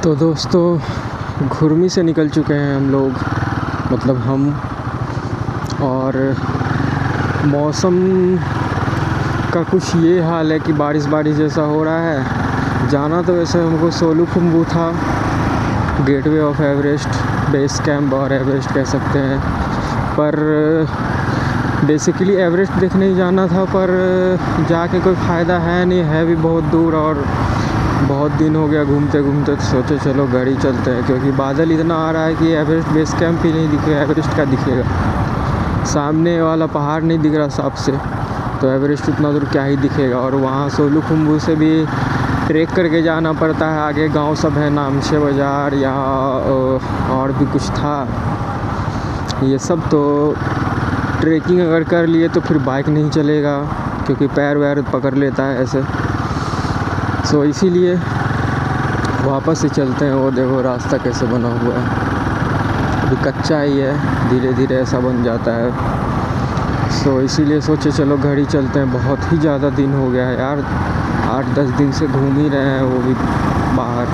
तो दोस्तों घुर्मी से निकल चुके हैं हम लोग, मतलब हम। और मौसम का कुछ ये हाल है कि बारिश जैसा हो रहा है। जाना तो वैसे हमको सोलुखुंबू था, gateway of Everest, base camp और एवरेस्ट कह सकते हैं। पर बेसिकली एवरेस्ट देखने ही जाना था, पर जाके कोई फ़ायदा है नहीं, है भी बहुत दूर और बहुत दिन हो गया घूमते घूमते। तो सोचे चलो घर ही चलते हैं, क्योंकि बादल इतना आ रहा है कि एवरेस्ट बेस कैंप ही नहीं दिखेगा। एवरेस्ट का दिखेगा, सामने वाला पहाड़ नहीं दिख रहा साफ से, तो एवरेस्ट उतना दूर क्या ही दिखेगा। और वहाँ सोलुखुंबू से भी ट्रैक करके जाना पड़ता है, आगे गांव सब है, नामशे बाज़ार या और भी कुछ था ये सब। तो ट्रैकिंग अगर कर लिए तो फिर बाइक नहीं चलेगा, क्योंकि पैर वैर पकड़ लेता है ऐसे। सो इसीलिए वापस से चलते हैं। वो देखो रास्ता कैसे बना हुआ है, अभी कच्चा ही है, धीरे धीरे ऐसा बन जाता है। सो इसीलिए सोचे चलो घर ही चलते हैं। बहुत ही ज़्यादा दिन हो गया है यार, 8-10 दिन से घूम ही रहे हैं, वो भी बाहर।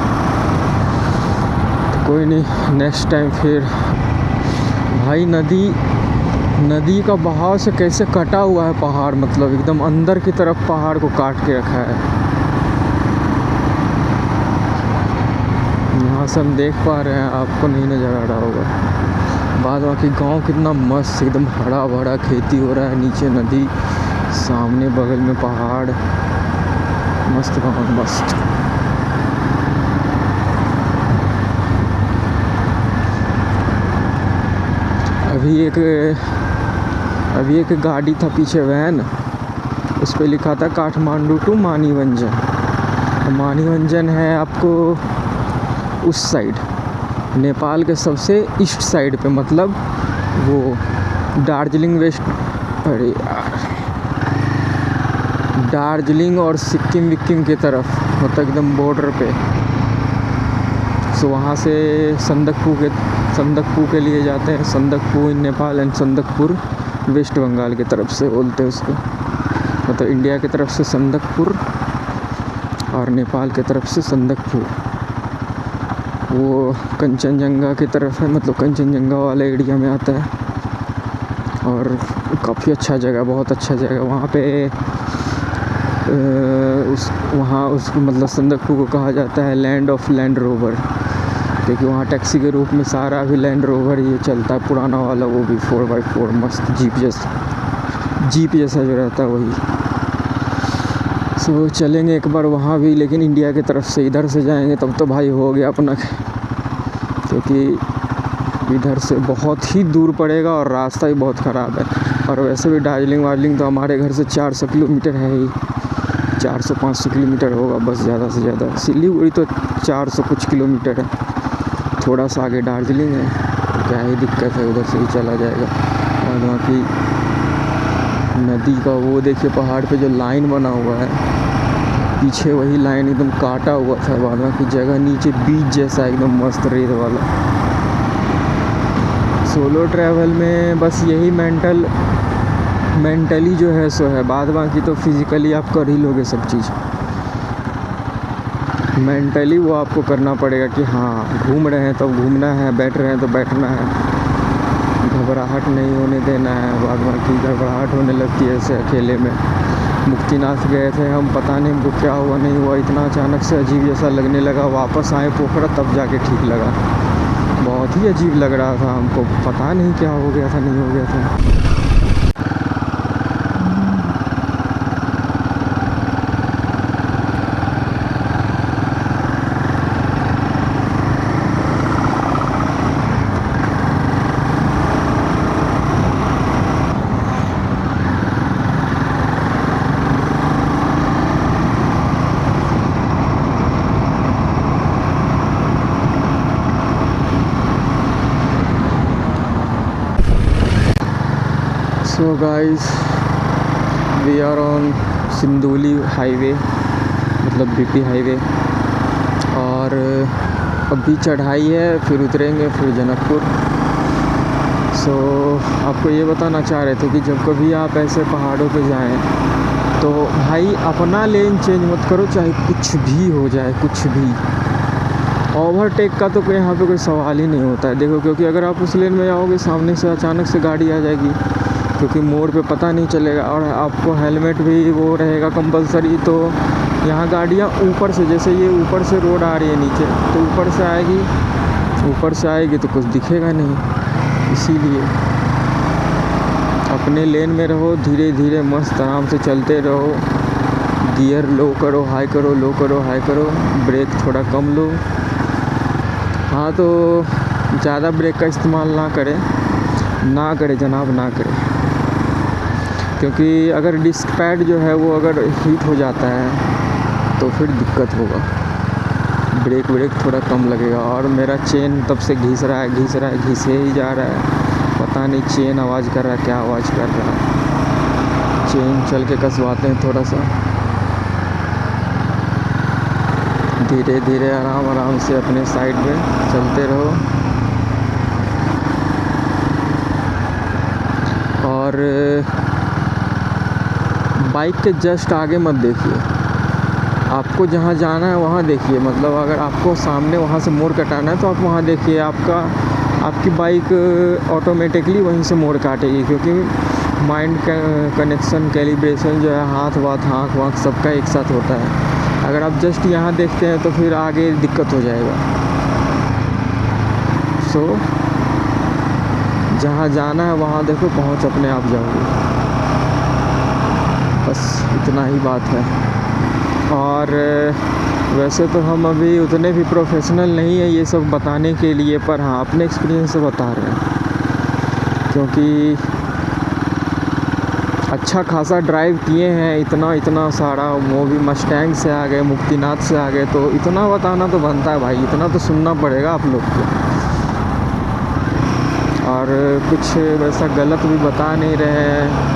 तो कोई नहीं, नेक्स्ट टाइम फिर। भाई नदी का बहाव से कैसे कटा हुआ है पहाड़, मतलब एकदम अंदर की तरफ पहाड़ को काट के रखा है। यहाँ से हम देख पा रहे हैं, आपको नहीं नज़र आ रहा होगा। बाद बाकी गांव कितना मस्त, एकदम हरा भरा खेती हो रहा है, नीचे नदी, सामने बगल में पहाड़, मस्त गाँव मस्त। अभी एक गाड़ी था पीछे, वैन, उस पर लिखा था काठमांडू टू मानीवंजन। मानीवंजन है आपको उस साइड, नेपाल के सबसे ईस्ट साइड पे, मतलब वो दार्जिलिंग वेस्ट, अरे यार, दार्जिलिंग और सिक्किम विक्किम की तरफ, मतलब एकदम बॉर्डर पे। सो वहाँ से संदकपू के लिए जाते हैं। संदकपू इन नेपाल एंड संदकपुर वेस्ट बंगाल की तरफ से बोलते हैं उसको, मतलब इंडिया की तरफ से संदकपुर और नेपाल की तरफ से संदकपू। वो कंचनजंगा की तरफ है, मतलब कंचनजंगा वाले एरिया में आता है। और काफ़ी अच्छा जगह, बहुत अच्छा जगह। वहाँ पे उसको मतलब संदकपू को कहा जाता है लैंड ऑफ लैंड रोवर, क्योंकि वहाँ टैक्सी के रूप में सारा भी लैंड रोवर ये चलता है, पुराना वाला, वो भी 4x4 मस्त जीप जैसा जो रहता है वही। सो चलेंगे एक बार वहाँ भी, लेकिन इंडिया की तरफ से। इधर से जाएंगे तब तो भाई हो गया अपना, क्योंकि इधर से बहुत ही दूर पड़ेगा और रास्ता ही बहुत ख़राब है। और वैसे भी दार्जिलिंग तो हमारे घर से 400 किलोमीटर है ही, 400-500 किलोमीटर होगा बस, ज़्यादा से ज़्यादा। सिलीगुड़ी तो 400 कुछ किलोमीटर है, थोड़ा सा आगे दार्जिलिंग है, क्या ही दिक्कत है, उधर से ही चला जाएगा। और बाकी नदी का वो देखिए, पहाड़ पे जो लाइन बना हुआ है पीछे, वही लाइन एकदम काटा हुआ था। बाद बाकी जगह नीचे बीच जैसा एकदम मस्त रेत वाला। सोलो ट्रैवल में बस यही मेंटली जो है सो है, बाद बाकी तो फिज़िकली आप कर ही लोगे सब चीज़। मेंटली वो आपको करना पड़ेगा कि हाँ घूम रहे हैं तो घूमना है, बैठ रहे हैं तो बैठना है, घबराहट नहीं होने देना है। बाद बाकी घबराहट होने लगती है ऐसे अकेले में। मुक्तिनाथ गए थे हम, पता नहीं हमको क्या हुआ नहीं हुआ, इतना अचानक से अजीब जैसा लगने लगा। वापस आए पोखरा तब जाके ठीक लगा, बहुत ही अजीब लग रहा था हमको, पता नहीं क्या हो गया था, नहीं हो गया था। So guys, we are on Sindauli highway, मतलब बीपी हाईवे। और अभी चढ़ाई है, फिर उतरेंगे, फिर जनकपुर। सो आपको ये बताना चाह रहे थे कि जब कभी आप ऐसे पहाड़ों पे जाएं तो भाई अपना लेन चेंज मत करो, चाहे कुछ भी हो जाए, कुछ भी। ओवरटेक का तो कोई यहाँ पे कोई सवाल ही नहीं होता है। देखो, क्योंकि अगर आप उस लेन में जाओगे सामने से अचानक से गाड़ी आ जाएगी, क्योंकि मोड़ पे पता नहीं चलेगा। और आपको हेलमेट भी वो रहेगा कंपलसरी। तो यहाँ गाड़ियाँ ऊपर से, जैसे ये ऊपर से रोड आ रही है नीचे, तो ऊपर से आएगी तो कुछ दिखेगा नहीं। इसीलिए अपने लेन में रहो, धीरे धीरे मस्त आराम से चलते रहो। गियर लो करो, हाई करो, लो करो, हाई करो, ब्रेक थोड़ा कम लो। हाँ, तो ज़्यादा ब्रेक का इस्तेमाल ना करें जनाब, ना करें। क्योंकि अगर डिस्क पैड जो है वो अगर हीट हो जाता है तो फिर दिक्कत होगा। ब्रेक थोड़ा कम लगेगा। और मेरा चेन तब से घिस रहा है, घिसे ही जा रहा है। पता नहीं चेन आवाज़ कर रहा है, क्या आवाज़ कर रहा है। चेन चल के कसवाते हैं थोड़ा सा। धीरे धीरे आराम से अपने साइड में चलते रहो। और बाइक के जस्ट आगे मत देखिए, आपको जहाँ जाना है वहाँ देखिए। मतलब अगर आपको सामने वहाँ से मोड़ कटाना है तो आप वहाँ देखिए, आपकी बाइक ऑटोमेटिकली वहीं से मोड़ काटेगी। क्योंकि माइंड कनेक्शन, कैलिब्रेशन जो है हाथ आँख वाँख सबका एक साथ होता है। अगर आप जस्ट यहाँ देखते हैं तो फिर आगे दिक्कत हो जाएगा। सो जहाँ जाना है वहाँ देखो, पहुँच अपने आप जाओगे। बस इतना ही बात है। और वैसे तो हम अभी उतने भी प्रोफेशनल नहीं है ये सब बताने के लिए, पर हाँ अपने एक्सपीरियंस से बता रहे हैं। क्योंकि अच्छा खासा ड्राइव किए हैं, इतना सारा। वो भी मस्टैंग से आ गए, मुक्तिनाथ से आ गए, तो इतना बताना तो बनता है भाई, इतना तो सुनना पड़ेगा आप लोग को। और कुछ वैसा गलत भी बता नहीं रहे हैं।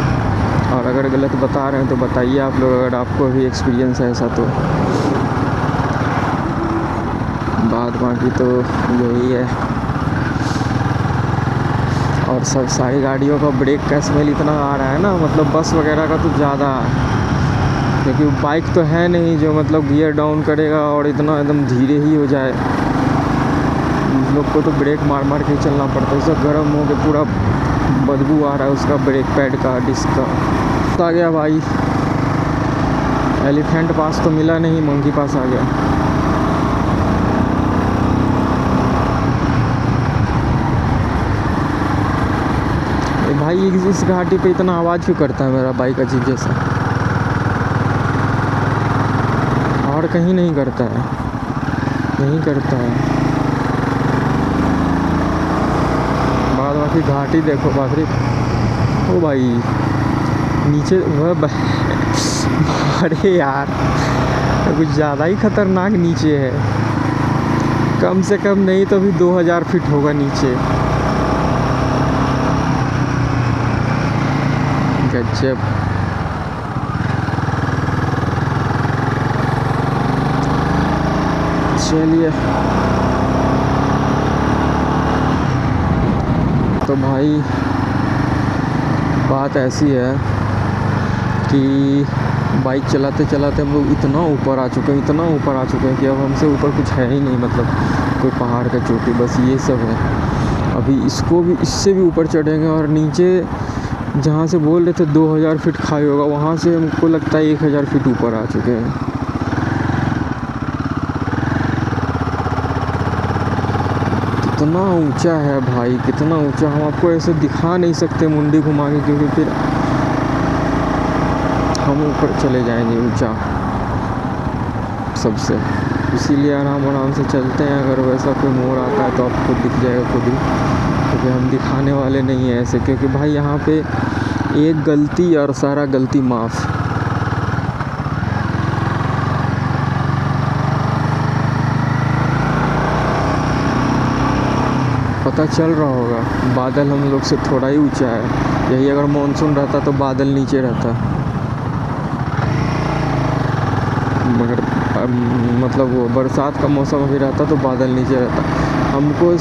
और अगर गलत बता रहे हैं तो बताइए आप लोग, अगर आपको भी एक्सपीरियंस है ऐसा तो। बात बाकी तो यही है। और सब सारी गाड़ियों का ब्रेक का स्मेल इतना आ रहा है ना, मतलब बस वगैरह का तो ज़्यादा। क्योंकि बाइक तो है नहीं जो मतलब गियर डाउन करेगा और इतना एकदम धीरे ही हो जाए। उन लोग को तो ब्रेक मार के चलना पड़ता है। उसका गर्म हो के पूरा बदबू आ रहा है उसका ब्रेक पैड का, डिस्क का। तो आ गया भाई, एलिफेंट पास तो मिला नहीं, मंकी पास आ गया। भाई इस घाटी पे इतना आवाज़ क्यों करता है मेरा बाइक अजीब जैसा? और कहीं नहीं करता है, बाकी घाटी देखो बाखरी। ओ भाई नीचे वह अरे यार, कुछ ज़्यादा ही खतरनाक नीचे है। कम से कम नहीं तो भी 2000 फीट होगा नीचे। गजब। चलिए तो भाई बात ऐसी है कि बाइक चलाते हम लोग इतना ऊपर आ चुके हैं कि अब हमसे ऊपर कुछ है ही नहीं। मतलब कोई पहाड़ का चोटी, बस ये सब है। अभी इससे भी ऊपर चढ़ेंगे। और नीचे जहाँ से बोल रहे थे 2000 फीट खाई होगा, वहाँ से हमको लगता है 1000 फीट ऊपर आ चुके हैं। कितना ऊंचा है भाई, कितना ऊंचा। हम आपको ऐसे दिखा नहीं सकते मुंडी घुमा के, क्योंकि फिर हम ऊपर चले जाएंगे ऊंचा सबसे। इसीलिए आराम से चलते हैं। अगर वैसा कोई मोड़ आता है तो आपको दिख जाएगा खुद ही, क्योंकि हम दिखाने वाले नहीं हैं ऐसे। क्योंकि भाई यहाँ पे एक गलती और सारा गलती माफ़। पता चल रहा होगा, बादल हम लोग से थोड़ा ही ऊंचा है। यही अगर मानसून रहता तो बादल नीचे रहता, मगर मतलब वो बरसात का मौसम अभी रहता तो बादल नीचे रहता। हमको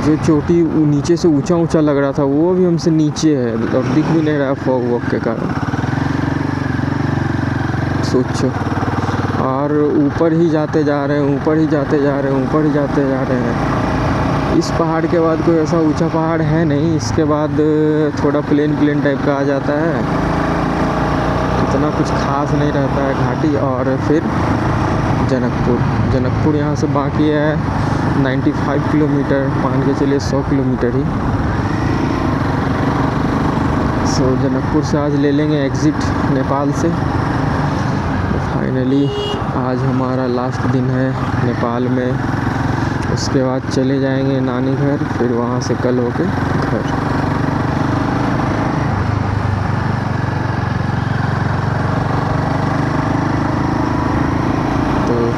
जो चोटी नीचे से ऊंचा लग रहा था वो भी हमसे नीचे है, और दिख भी नहीं रहा फॉग वॉग के कारण। सोचो। और ऊपर ही जाते जा रहे हैं, ऊपर ही जाते जा रहे हैं, ऊपर ही जाते जा रहे हैं। इस पहाड़ के बाद कोई ऐसा ऊंचा पहाड़ है नहीं, इसके बाद थोड़ा प्लेन टाइप का आ जाता है, इतना कुछ खास नहीं रहता है घाटी। और फिर जनकपुर यहाँ से बाकी है 95 किलोमीटर, मान के चलिए 100 किलोमीटर ही। सो जनकपुर से आज ले लेंगे एग्ज़िट नेपाल से। फाइनली आज हमारा लास्ट दिन है नेपाल में, उसके बाद चले जाएंगे नानी घर, फिर वहाँ से कल होके घर।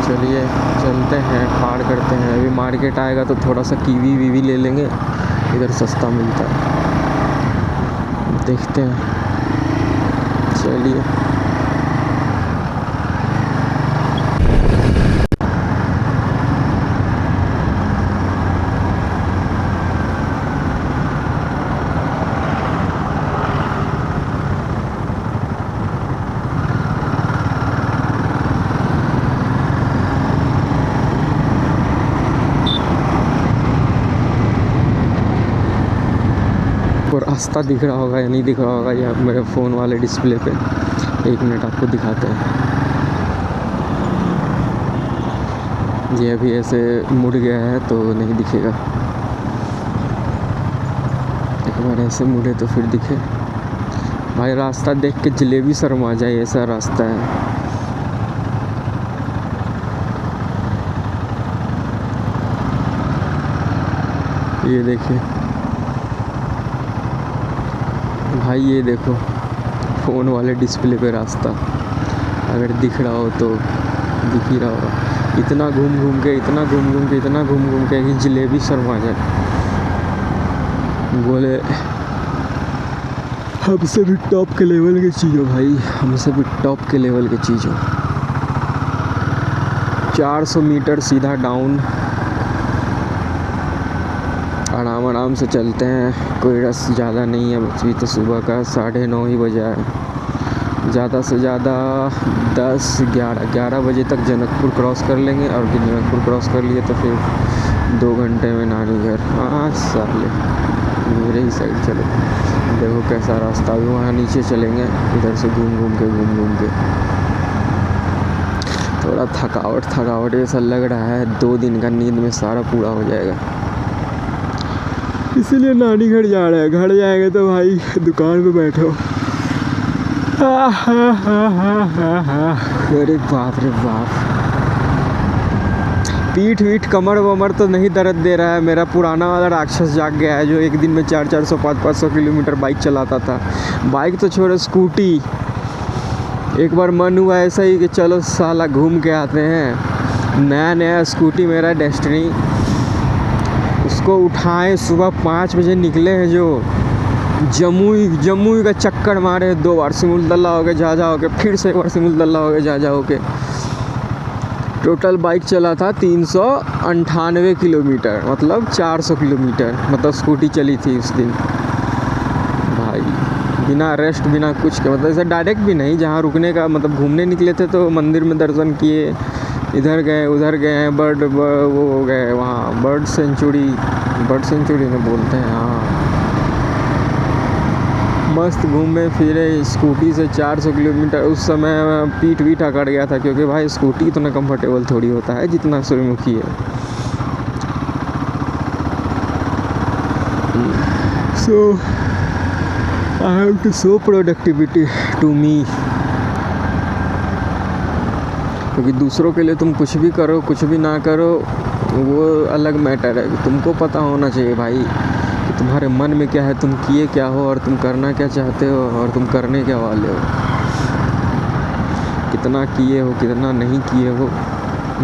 चलिए चलते हैं, पार करते हैं। अभी मार्केट आएगा तो थोड़ा सा कीवी ले लेंगे, इधर सस्ता मिलता है, देखते हैं। चलिए और रास्ता दिख रहा होगा या नहीं दिख रहा होगा, या मेरे फ़ोन वाले डिस्प्ले पे 1 मिनट आपको दिखाते हैं। ये अभी ऐसे मुड़ गया है तो नहीं दिखेगा, एक बार ऐसे मुड़े तो फिर दिखे। भाई रास्ता देख के जलेबी शर्मा जाए, ऐसा रास्ता है। ये देखिए भाई, ये देखो फ़ोन वाले डिस्प्ले पे रास्ता, अगर दिख रहा हो तो दिख ही रहा होगा। इतना घूम घूम के कि जलेबी शर्मा जाए। बोले हमसे भी टॉप के लेवल की चीज़ हो भाई, हमसे भी टॉप के लेवल की चीज़ हो। 400 मीटर सीधा डाउन, आराम से चलते हैं, कोई रस ज़्यादा नहीं है। अभी तो सुबह का 9:30 ही बजा है। ज़्यादा से ज़्यादा 10-11 बजे तक जनकपुर क्रॉस कर लेंगे, और जनकपुर क्रॉस कर लिए तो फिर 2 घंटे में नानी घर। हाँ साले मेरे ही साइड चलो, देखो कैसा रास्ता। भी वहाँ नीचे चलेंगे, इधर से घूम के थोड़ा थकावट ऐसा लग रहा है। 2 दिन का नींद में सारा पूरा हो जाएगा, इसीलिए नानी घर जा रहे हैं। घर जाएंगे तो भाई दुकान पे बैठो। अरे बाप रे बाप, पीठ कमर वमर तो नहीं दर्द दे रहा है। मेरा पुराना वाला राक्षस जाग गया है, जो एक दिन में 400 500 किलोमीटर बाइक चलाता था। बाइक तो छोड़ो, स्कूटी एक बार मन हुआ ऐसा ही कि चलो साला घूम के आते हैं। नया स्कूटी मेरा डेस्टिनी, उसको उठाएं, सुबह 5 बजे निकले हैं, जो जमुई का चक्कर मारे 2 बार, सिमुलतला हो गए, जा हो के, फिर से 1 बार सिमुलतला हो गए, जा हो के। टोटल बाइक चला था 398 किलोमीटर, मतलब 400 किलोमीटर, मतलब स्कूटी चली थी उस दिन भाई, बिना रेस्ट बिना कुछ के। मतलब ऐसा डायरेक्ट भी नहीं, जहाँ रुकने का मतलब घूमने निकले थे तो मंदिर में दर्शन किए, इधर गए उधर गए, वो हो गए वहाँ बर्ड सेंचुरी में बोलते हैं। हाँ मस्त घूमे फिरे स्कूटी से 400 किलोमीटर। उस समय पीठ अकड़ गया था, क्योंकि भाई स्कूटी इतना कंफर्टेबल थोड़ी होता है जितना सूर्यमुखी है। So I have to show productivity to me, क्योंकि दूसरों के लिए तुम कुछ भी करो कुछ भी ना करो वो अलग मैटर है। तुमको पता होना चाहिए भाई कि तुम्हारे मन में क्या है, तुम किए क्या हो, और तुम करना क्या चाहते हो, और तुम करने क्या वाले हो। कितना किए हो कितना नहीं किए हो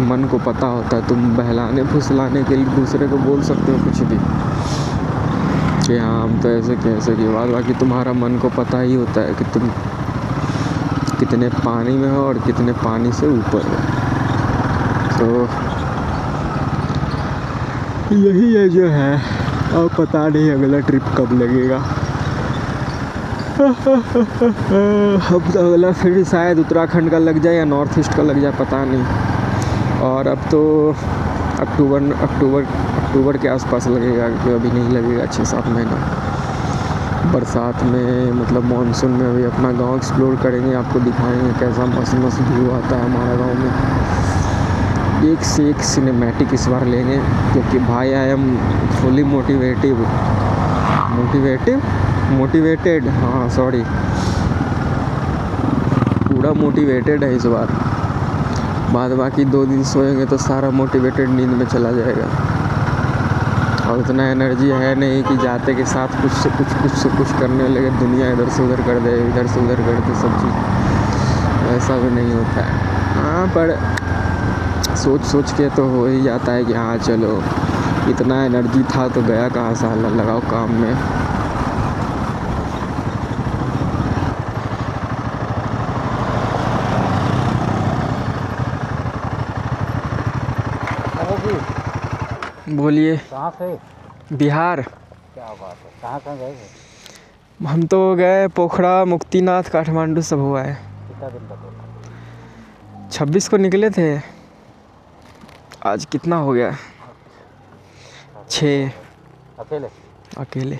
मन को पता होता है। तुम बहलाने फुसलाने के लिए दूसरे को बोल सकते हो कुछ भी कि हाँ हम तो ऐसे कैसे की बात, बाकी तुम्हारा मन को पता ही होता है कि तुम कितने पानी में हो और कितने पानी से ऊपर हो। तो यही है जो है, और पता नहीं अगला ट्रिप कब लगेगा। अब अगला फिर शायद उत्तराखंड का लग जाए या नॉर्थ ईस्ट का लग जाए, पता नहीं। और अब तो अक्टूबर के आसपास लगेगा, क्योंकि अभी नहीं लगेगा 6-7 महीना। बरसात में मतलब मानसून में अभी अपना गांव एक्सप्लोर करेंगे, आपको दिखाएंगे कैसा मस्त मस्त व्यू आता है हमारा गांव में। एक से एक सिनेमैटिक इस बार लेंगे, क्योंकि भाई आई एम फुली मोटिवेटेड, हाँ सॉरी, पूरा मोटिवेटेड है इस बार। बाद बाकी 2 दिन सोएंगे तो सारा मोटिवेटेड नींद में चला जाएगा, और उतना एनर्जी है नहीं कि जाते के साथ कुछ से कुछ करने लगे, दुनिया इधर से उधर कर दे, इधर से उधर कर दे सब चीज़, ऐसा भी नहीं होता है। हाँ, पर सोच के तो हो ही जाता है कि हाँ चलो, इतना एनर्जी था तो गया कहाँ, साला लगाओ काम में। बोलिए। कहाँ से? बिहार। क्या बात है, कहाँ गए थे? हम तो गए पोखरा, मुक्तिनाथ, काठमांडू सब हुआ है। कितना दिन का टूर? 26 को निकले थे, आज कितना हो गया? 6। अकेले।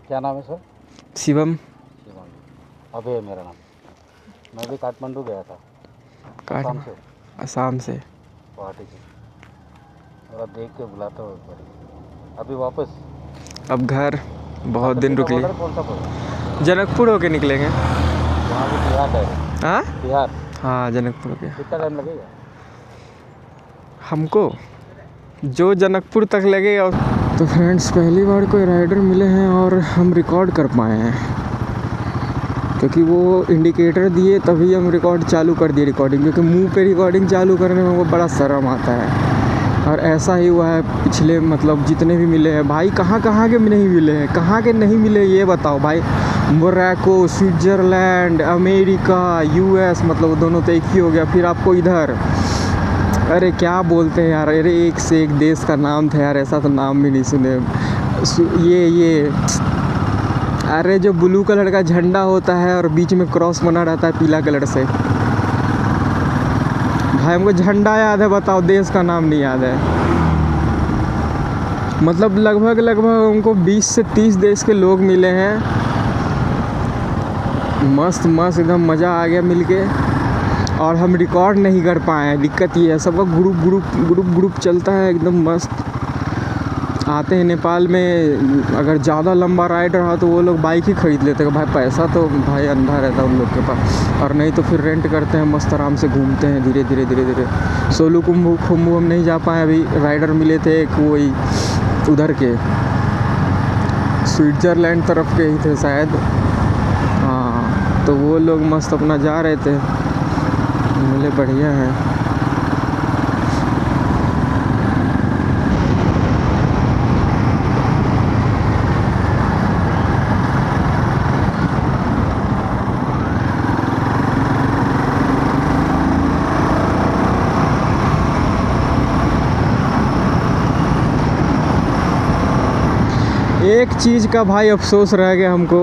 क्या नाम है सर? शिवम। अभय है मेरा नाम। मैं भी काठमांडू गया था, असम से, गुवाहाटी से। और अब देख के बुलाता हूँ एक बार। अभी वापस अब घर, बहुत दिन रुक लिए। कौन सा बोला? जनकपुर होके निकलेंगे। वहाँ भी बिहार है। हाँ बिहार। हाँ, जनकपुर के। कितना टाइम लगेगा हमको? जो जनकपुर तक लगेगा। तो फ्रेंड्स, पहली बार कोई राइडर मिले हैं और हम रिकॉर्ड कर पाए हैं, क्योंकि वो इंडिकेटर दिए तभी हम रिकॉर्ड चालू कर दिए रिकॉर्डिंग, क्योंकि मुंह पे रिकॉर्डिंग चालू करने में वो बड़ा शर्म आता है। और ऐसा ही हुआ है पिछले, मतलब जितने भी मिले हैं भाई, कहाँ के नहीं मिले हैं, कहाँ के नहीं मिले ये बताओ भाई। मोरक्को, स्विट्ज़रलैंड, अमेरिका, यूएस, मतलब दोनों तो एक ही हो गया। फिर आपको इधर, अरे क्या बोलते हैं यार, अरे एक से एक देश का नाम था यार, ऐसा तो नाम भी नहीं सुने। ये अरे जो ब्लू कलर का झंडा होता है और बीच में क्रॉस बना रहता है पीला कलर से, भाई हमको झंडा याद है, बताओ देश का नाम नहीं याद है। मतलब लगभग हमको 20 से 30 देश के लोग मिले हैं। मस्त एकदम मज़ा आ गया मिलके, और हम रिकॉर्ड नहीं कर पाए हैं। दिक्कत ये है, सबका ग्रुप चलता है एकदम मस्त। आते हैं नेपाल में, अगर ज़्यादा लंबा राइड रहा तो वो लोग बाइक ही ख़रीद लेते हैं, भाई पैसा तो भाई अंधा रहता है उन लोग के पास। और नहीं तो फिर रेंट करते हैं, मस्त आराम से घूमते हैं धीरे। सोलू कुंभू हम नहीं जा पाए। अभी राइडर मिले थे कोई उधर के, स्विट्ज़रलैंड तरफ के ही थे शायद, हाँ, तो वो लोग मस्त अपना जा रहे थे, मिले, बढ़िया है। एक चीज़ का भाई अफसोस रह गया हमको,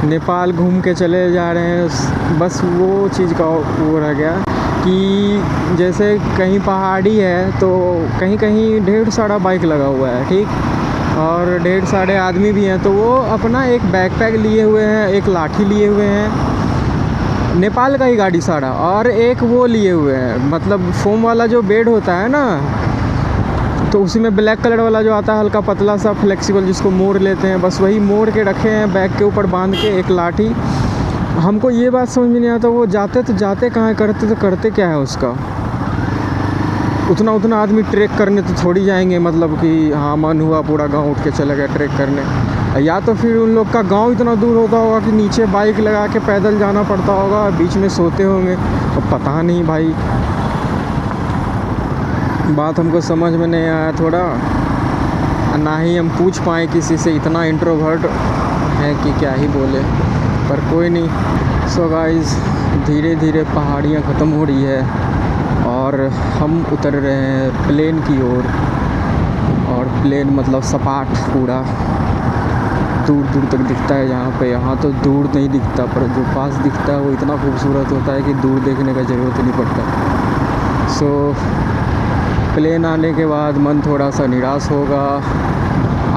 नेपाल घूम के चले जा रहे हैं, बस वो चीज़ का वो रह गया कि जैसे कहीं पहाड़ी है तो कहीं ढेर सारा बाइक लगा हुआ है, ठीक, और ढेर सारे आदमी भी हैं, तो वो अपना एक बैकपैक लिए हुए हैं, एक लाठी लिए हुए हैं, नेपाल का ही गाड़ी सारा, और एक वो लिए हुए हैं, मतलब फोम वाला जो बेड होता है ना, तो उसी में ब्लैक कलर वाला जो आता है, हल्का पतला सा फ्लेक्सिबल, जिसको मोड़ लेते हैं, बस वही मोड़ के रखे हैं बैग के ऊपर बांध के, एक लाठी। हमको ये बात समझ में नहीं आता, वो जाते कहाँ, करते क्या है उसका। उतना आदमी ट्रैक करने तो थोड़ी जाएंगे, मतलब कि हाँ मन हुआ पूरा गांव उठ के चला गया ट्रैक करने, या तो फिर उन लोग का गांव इतना दूर होता होगा कि नीचे बाइक लगा के पैदल जाना पड़ता होगा, बीच में सोते होंगे, तो पता नहीं भाई, बात हमको समझ में नहीं आया थोड़ा, ना ही हम पूछ पाए किसी से, इतना इंट्रोवर्ट है कि क्या ही बोले, पर कोई नहीं। सो गाइस, धीरे पहाड़ियाँ ख़त्म हो रही है और हम उतर रहे हैं प्लेन की ओर, और प्लेन मतलब सपाट पूरा, दूर दूर तक दिखता है यहाँ पे। यहाँ तो दूर नहीं दिखता, पर जो पास दिखता है वो इतना खूबसूरत होता है कि दूर देखने का ज़रूरत नहीं पड़ता। सो प्लेन आने के बाद मन थोड़ा सा निराश होगा,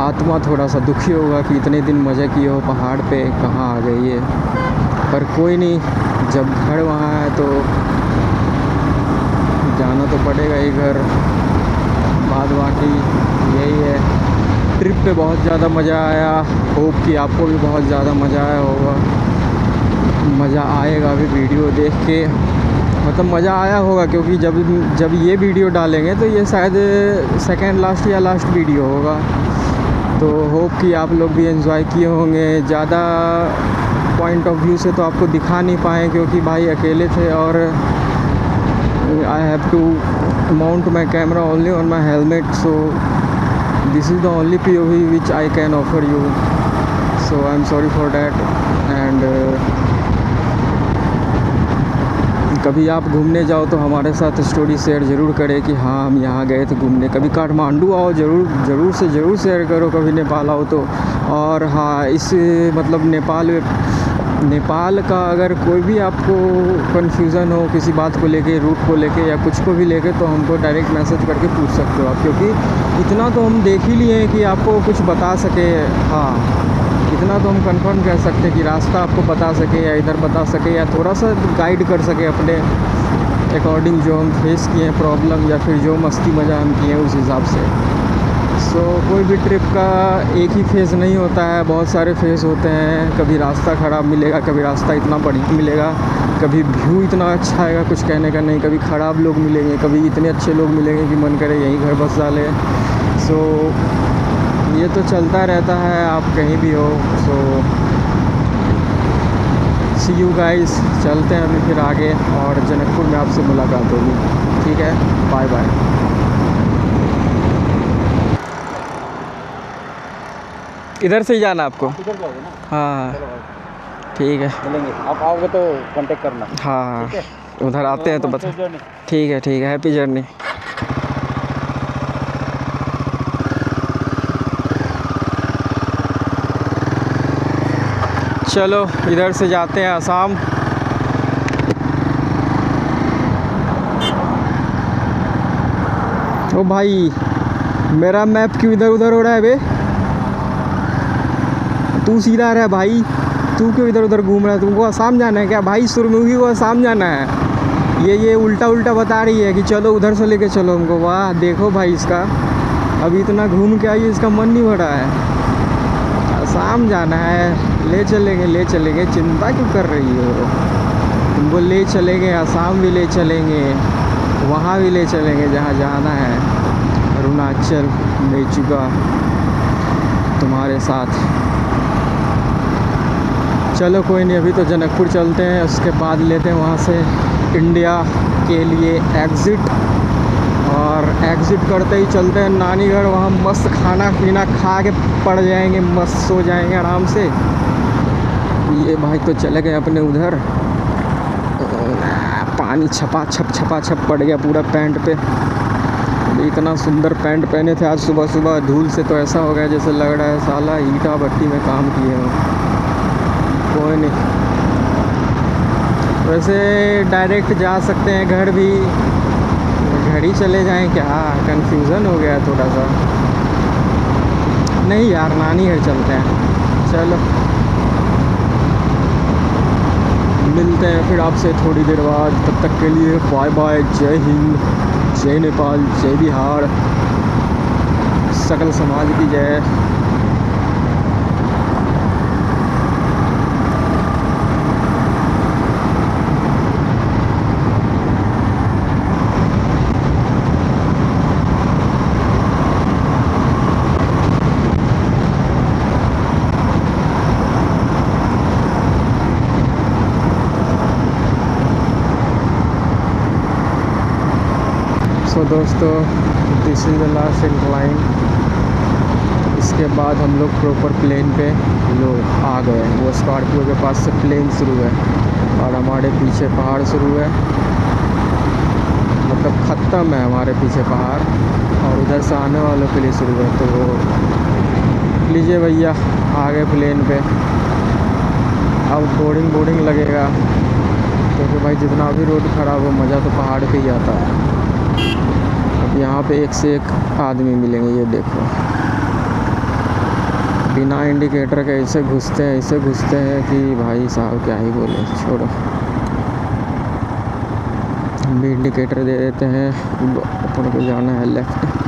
आत्मा थोड़ा सा दुखी होगा कि इतने दिन मज़े किए हो पहाड़ पे, कहाँ आ गए ये। पर कोई नहीं, जब घर वहाँ है तो जाना तो पड़ेगा ही घर। बाद बाकी यही है। ट्रिप पे बहुत ज़्यादा मज़ा आया, होप कि आपको भी बहुत ज़्यादा मज़ा आया होगा। मज़ा आएगा भी वीडियो देख के, मतलब मज़ा आया होगा, क्योंकि जब ये वीडियो डालेंगे तो ये शायद सेकंड लास्ट या लास्ट वीडियो होगा। तो होप कि आप लोग भी एंजॉय किए होंगे। ज़्यादा पॉइंट ऑफ व्यू से तो आपको दिखा नहीं पाए, क्योंकि भाई अकेले थे और I have to mount my camera only on my helmet. So this is the only POV which I can offer you. So I am sorry for that. And कभी आप घूमने जाओ तो हमारे साथ स्टोरी शेयर ज़रूर करें कि हाँ हम यहाँ गए थे घूमने। कभी काठमांडू आओ, ज़रूर शेयर करो, कभी नेपाल आओ तो। और हाँ, इस मतलब नेपाल का अगर कोई भी आपको कन्फ्यूज़न हो किसी बात को लेके, रूट को लेके या कुछ को भी लेके, तो हमको डायरेक्ट मैसेज करके पूछ सकते हो आप, क्योंकि इतना तो हम देख ही लिए हैं कि आपको कुछ बता सके। हाँ, इतना तो हम कंफर्म कह सकते हैं कि रास्ता आपको बता सके या इधर बता सके या थोड़ा सा गाइड कर सके अपने अकॉर्डिंग, जो हम फेस किए हैं प्रॉब्लम या फिर जो मस्ती मज़ा हम किए हैं उस हिसाब से। सो कोई भी ट्रिप का एक ही फेज़ नहीं होता है, बहुत सारे फेज़ होते हैं। कभी रास्ता ख़राब मिलेगा, कभी रास्ता इतना बढ़िया मिलेगा, कभी व्यू इतना अच्छा आएगा कुछ कहने का नहीं, कभी ख़राब लोग मिलेंगे, कभी इतने अच्छे लोग मिलेंगे कि मन करे यहीं घर बस डाले। सो ये तो चलता रहता है, आप कहीं भी हो। सो सी यू गाइस, चलते हैं अभी फिर आगे और जनकपुर में आपसे मुलाकात होगी। ठीक है, बाय बाय। इधर से ही जाना आपको? इधर जाओगे ना? हाँ चलो भाई, ठीक है। मिलेंगे। आप आओगे तो कांटेक्ट करना। हाँ ठीक है, उधर आते हैं तो बता। जर्नी। ठीक है, हैप्पी जर्नी। चलो इधर से जाते हैं आसाम। ओ भाई, मेरा मैप क्यों इधर उधर हो रहा है बे? तू सीधा रह भाई, तू क्यों इधर उधर घूम रहा है? तुमको आसाम जाना है क्या भाई? सुरमुखी को आसाम जाना है। ये उल्टा बता रही है कि चलो उधर से लेके चलो हमको। वाह, देखो भाई इसका, अभी इतना घूम के आई, इसका मन नहीं भरा है। आसाम जाना है, ले चलेंगे, चिंता क्यों कर रही हो? तुमको ले चलेंगे, आसाम भी ले चलेंगे, वहाँ भी ले चलेंगे जहाँ जाना है। अरुणाचल ले चुका तुम्हारे साथ। चलो कोई नहीं, अभी तो जनकपुर चलते हैं, उसके बाद लेते हैं वहाँ से इंडिया के लिए एग्ज़िट। और एग्ज़िट करते ही चलते हैं नानीगढ़, वहाँ मस्त खाना पीना खा के पड़ जाएंगे, मस्त सो जाएंगे आराम से। ये भाई तो चले गए अपने उधर, पानी छपा पड़ गया पूरा पैंट पे। इतना सुंदर पैंट पहने थे आज सुबह धूल से तो ऐसा हो गया जैसे लग रहा है साला ईटा भट्टी में काम किए हो। कोई नहीं, वैसे डायरेक्ट जा सकते हैं घर भी, घर ही चले जाएं क्या? कंफ्यूजन हो गया थोड़ा सा। नहीं यार, नानीगढ़ चलते हैं। चलो मिलते हैं फिर आपसे थोड़ी देर बाद, तब तक के लिए बाय बाय। जय हिंद, जय नेपाल, जय बिहार, सकल समाज की जय। सो दोस्तों, this is the last incline. इसके बाद हम लोग प्रॉपर प्लेन पे लोग आ गए। वो स्कॉर्पियो के पास से प्लेन शुरू है और हमारे पीछे पहाड़ शुरू है, मतलब ख़त्म है हमारे पीछे पहाड़ और उधर से आने वालों के लिए शुरू है। तो लीजिए भैया, आ गए प्लेन पे। अब बोर्डिंग लगेगा, क्योंकि भाई जितना भी रोड ख़राब हो, मज़ा तो पहाड़ पे ही आता है। अब यहाँ पे एक से एक आदमी मिलेंगे, ये देखो बिना इंडिकेटर के ऐसे घुसते हैं कि भाई साहब क्या ही बोले, छोड़ो। हम भी इंडिकेटर दे देते हैं, अपन को जाना है लेफ़्ट।